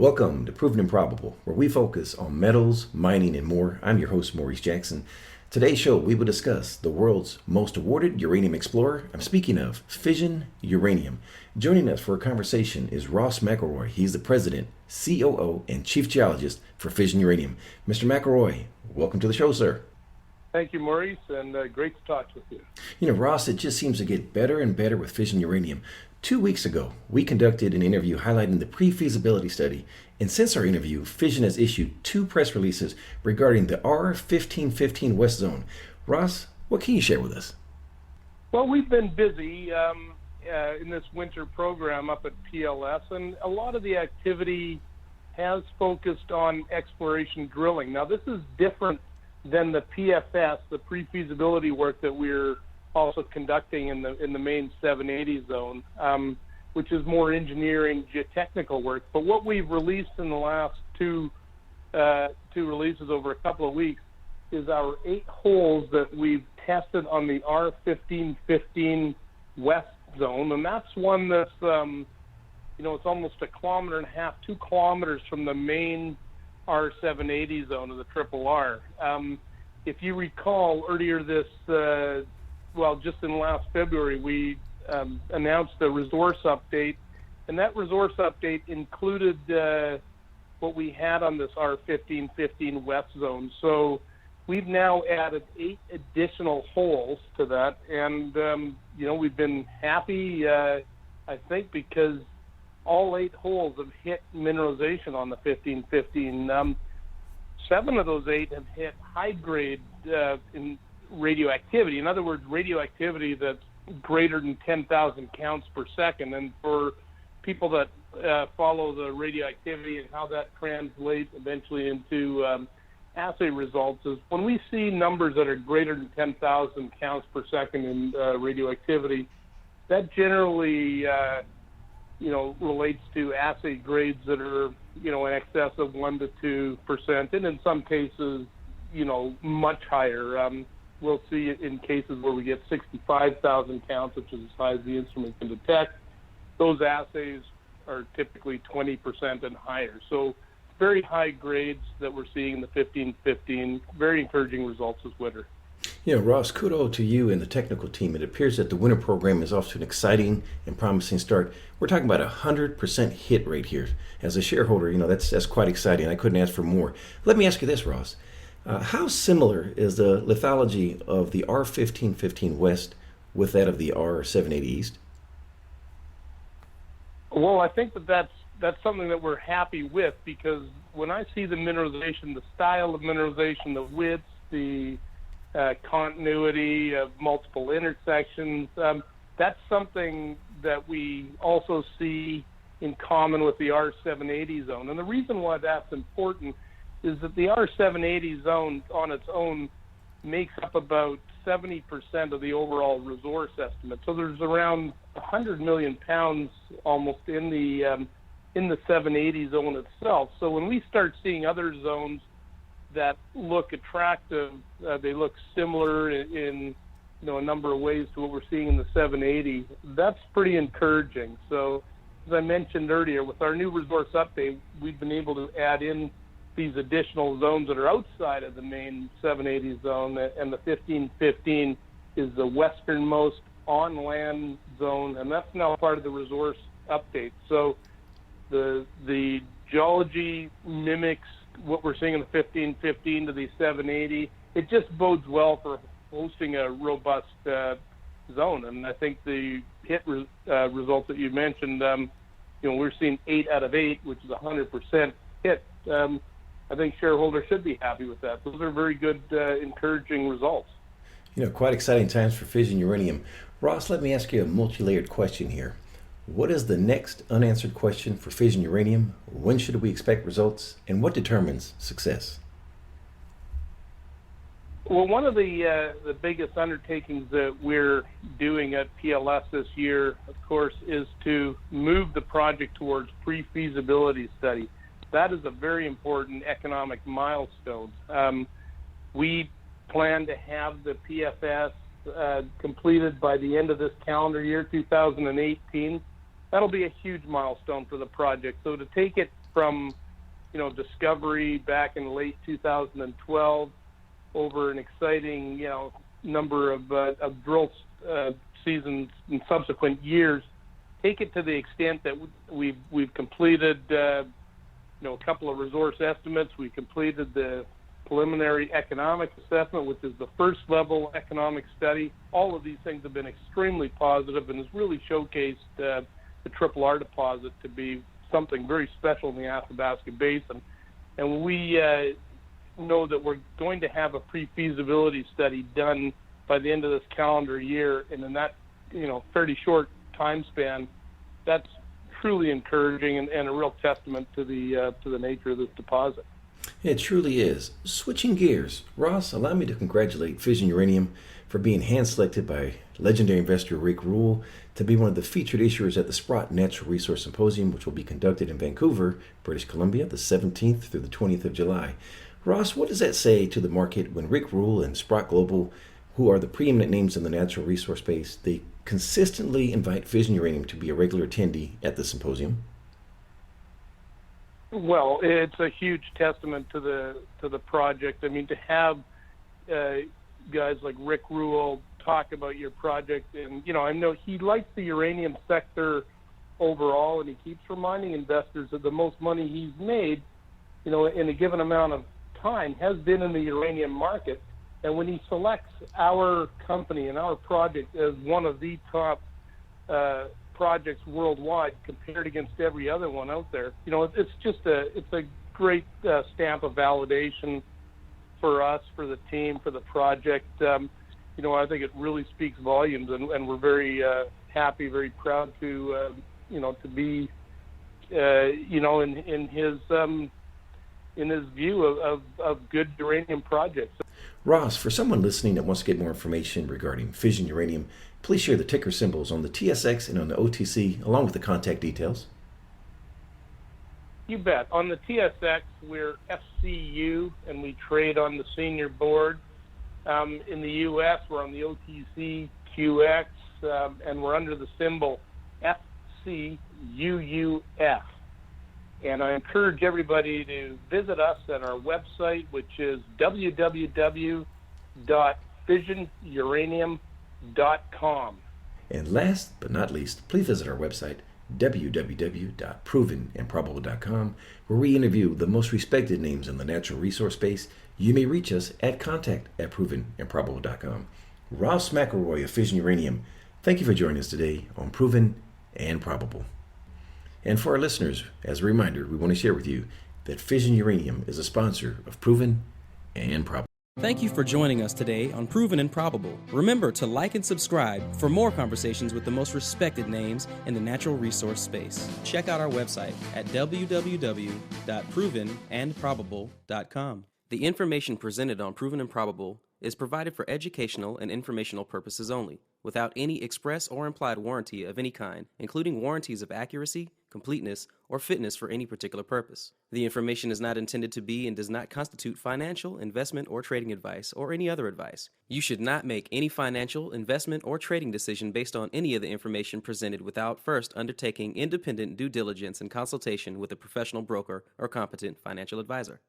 Welcome to Proven and Probable, where we focus on metals, mining, and more. I'm your host, Maurice Jackson. Today's show, we will discuss the world's most awarded uranium explorer. I'm speaking of fission uranium. Joining us for a conversation is Ross McElroy. He's the president, COO, and chief geologist for Fission Uranium. Mr. McElroy, welcome to the show, sir. Thank you, Maurice, and great to talk with you. You know, Ross, it just seems to get better and better with fission uranium. 2 weeks ago, we conducted an interview highlighting the pre-feasibility study, and since our interview, Fission has issued 2 press releases regarding the R1515 West Zone. Ross, what can you share with us? Well, we've been busy in this winter program up at PLS, and a lot of the activity has focused on exploration drilling. Now, this is different than the PFS, the pre-feasibility work that we're also conducting in the main 780 zone, which is more engineering, geotechnical work. But what we've released in the last two releases over a couple of weeks is our 8 holes that we've tested on the R1515 West zone, and that's one that's it's almost 1.5 kilometers, 2 kilometers from the main R780 zone of the Triple R. If you recall, earlier this just in last February, we announced a resource update, and that resource update included what we had on this R1515 West zone. So we've now added 8 additional holes to that, and we've been happy, I think, because all 8 holes have hit mineralization on the 1515. 7 of those 8 have hit high grade in radioactivity. In other words, radioactivity that's greater than 10,000 counts per second. And for people that follow the radioactivity and how that translates eventually into assay results, is when we see numbers that are greater than 10,000 counts per second in radioactivity, that generally relates to assay grades that are in excess of 1 to 2%, and in some cases much higher. We'll see it in cases where we get 65,000 counts, which is as high as the instrument can detect. Those assays are typically 20% and higher. So very high grades that we're seeing in the 1515. Very encouraging results this winter. Yeah, Ross, kudos to you and the technical team. It appears that the winter program is off to an exciting and promising start. We're talking about 100% hit rate here. As a shareholder, that's quite exciting. I couldn't ask for more. Let me ask you this, Ross. How similar is the lithology of the R1515 West with that of the R780 East? Well, I think that's something that we're happy with, because when I see the mineralization, the style of mineralization, the width, the continuity of multiple intersections, that's something that we also see in common with the R780 zone. And the reason why that's important is that the R780 zone on its own makes up about 70% of the overall resource estimate. So there's around 100 million pounds almost in the 780 zone itself. So when we start seeing other zones that look attractive, they look similar in a number of ways to what we're seeing in the 780, that's pretty encouraging. So as I mentioned earlier, with our new resource update, we've been able to add in these additional zones that are outside of the main 780 zone, and the 1515 is the westernmost on-land zone, and that's now part of the resource update. So the geology mimics what we're seeing in the 1515 to the 780. It just bodes well for hosting a robust zone, and I think the hit results that you mentioned, we're seeing 8 out of 8, which is 100% hit. I think shareholders should be happy with that. Those are very good, encouraging results. Quite exciting times for fission uranium. Ross, let me ask you a multi-layered question here. What is the next unanswered question for fission uranium? When should we expect results? And what determines success? Well, one of the biggest undertakings that we're doing at PLS this year, of course, is to move the project towards pre-feasibility study. That is a very important economic milestone. We plan to have the PFS completed by the end of this calendar year, 2018. That'll be a huge milestone for the project. So to take it from, discovery back in late 2012 over an exciting, number of drill seasons in subsequent years, take it to the extent that we've completed, a couple of resource estimates. We completed the preliminary economic assessment, which is the first level economic study. All of these things have been extremely positive and has really showcased the Triple R deposit to be something very special in the Athabasca Basin. And we know that we're going to have a pre-feasibility study done by the end of this calendar year, and in that fairly short time span, that's truly encouraging and a real testament to the nature of this deposit. It truly is. Switching gears, Ross, allow me to congratulate Fission Uranium for being hand-selected by legendary investor Rick Rule to be one of the featured issuers at the Sprott Natural Resource Symposium, which will be conducted in Vancouver, British Columbia, the 17th through the 20th of July. Ross, what does that say to the market when Rick Rule and Sprott Global, who are the preeminent names in the natural resource space, they consistently invite Fission Uranium to be a regular attendee at the symposium? Well, it's a huge testament to the project. I mean, to have guys like Rick Rule talk about your project, and I know he likes the uranium sector overall, and he keeps reminding investors that the most money he's made, in a given amount of time, has been in the uranium market. And when he selects our company and our project as one of the top projects worldwide compared against every other one out there, it's a great stamp of validation for us, for the team, for the project. I think it really speaks volumes, and we're very happy, very proud to be in his view of good uranium projects. Ross, for someone listening that wants to get more information regarding Fission Uranium, please share the ticker symbols on the TSX and on the OTC, along with the contact details. You bet. On the TSX, we're FCU, and we trade on the senior board. In the U.S., we're on the OTCQX, and we're under the symbol FCUUF. And I encourage everybody to visit us at our website, which is www.fissionuranium.com. And last but not least, please visit our website, www.provenandprobable.com, where we interview the most respected names in the natural resource space. You may reach us at contact@provenandprobable.com. Ross McElroy of Fission Uranium, thank you for joining us today on Proven and Probable. And for our listeners, as a reminder, we want to share with you that Fission Uranium is a sponsor of Proven and Probable. Thank you for joining us today on Proven and Probable. Remember to like and subscribe for more conversations with the most respected names in the natural resource space. Check out our website at www.provenandprobable.com. The information presented on Proven and Probable is provided for educational and informational purposes only, without any express or implied warranty of any kind, including warranties of accuracy, completeness, or fitness for any particular purpose. The information is not intended to be and does not constitute financial, investment, or trading advice, or any other advice. You should not make any financial, investment, or trading decision based on any of the information presented without first undertaking independent due diligence and consultation with a professional broker or competent financial advisor.